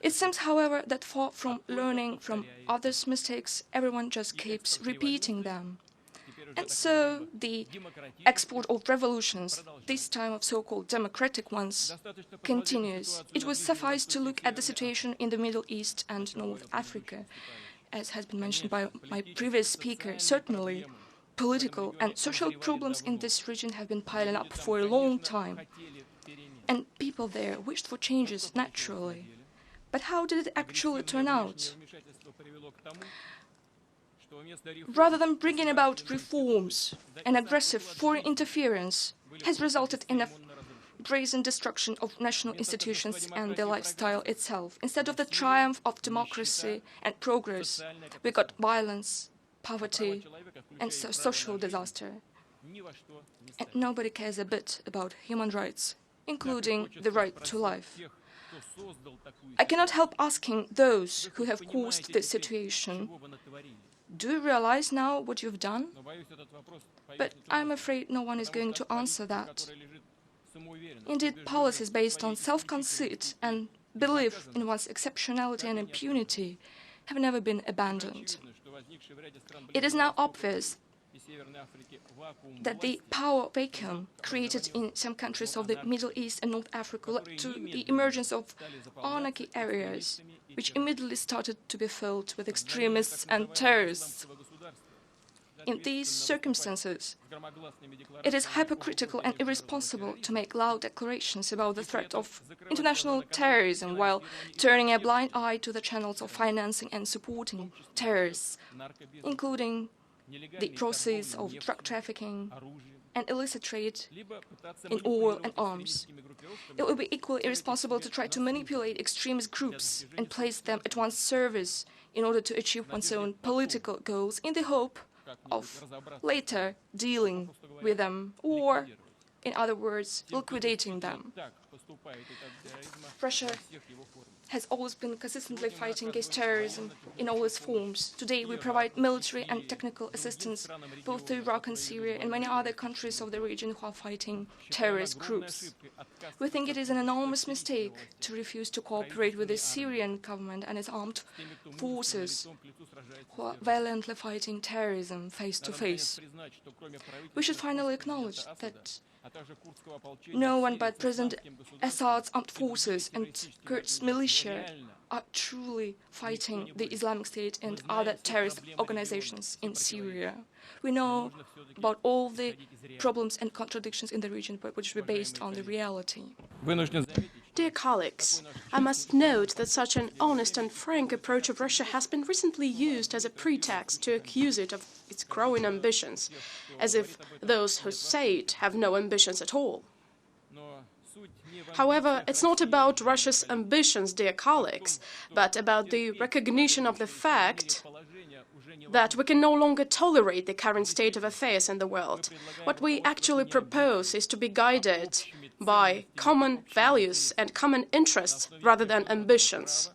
It seems, however, that far from learning from others' mistakes, everyone just keeps repeating them. And so the export of revolutions, this time of so-called democratic ones, continues. It would suffice to look at the situation in the Middle East and North Africa, as has been mentioned by my previous speaker. Certainly, political and social problems in this region have been piling up for a long time, and people there wished for changes naturally. But how did it actually turn out? Rather than bringing about reforms, an aggressive foreign interference has resulted in a brazen destruction of national institutions and their lifestyle itself. Instead of the triumph of democracy and progress, we got violence, poverty, and social disaster. And nobody cares a bit about human rights, including the right to life. I cannot help asking those who have caused this situation, do you realize now what you've done? But I'm afraid no one is going to answer that. Indeed, policies based on self-conceit and belief in one's exceptionality and impunity have never been abandoned. It is now obvious that the power vacuum created in some countries of the Middle East and North Africa led to the emergence of anarchy areas, which immediately started to be filled with extremists and terrorists. In these circumstances, it is hypocritical and irresponsible to make loud declarations about the threat of international terrorism while turning a blind eye to the channels of financing and supporting terrorists, including the proceeds of drug trafficking and illicit trade in oil and arms. It would be equally irresponsible to try to manipulate extremist groups and place them at one's service in order to achieve one's own political goals in the hope of later dealing with them or, in other words, liquidating them. Russia has always been consistently fighting against terrorism in all its forms. Today, we provide military and technical assistance both to Iraq and Syria and many other countries of the region who are fighting terrorist groups. We think it is an enormous mistake to refuse to cooperate with the Syrian government and its armed forces who are valiantly fighting terrorism face to face. We should finally acknowledge that no one but President Assad's armed forces and Kurds militia are truly fighting the Islamic State and other terrorist organizations in Syria. We know about all the problems and contradictions in the region, but which were based on the reality. Dear colleagues, I must note that such an honest and frank approach of Russia has been recently used as a pretext to accuse it of its growing ambitions, as if those who say it have no ambitions at all. However, it's not about Russia's ambitions, dear colleagues, but about the recognition of the fact that we can no longer tolerate the current state of affairs in the world. What we actually propose is to be guided by common values and common interests rather than ambitions.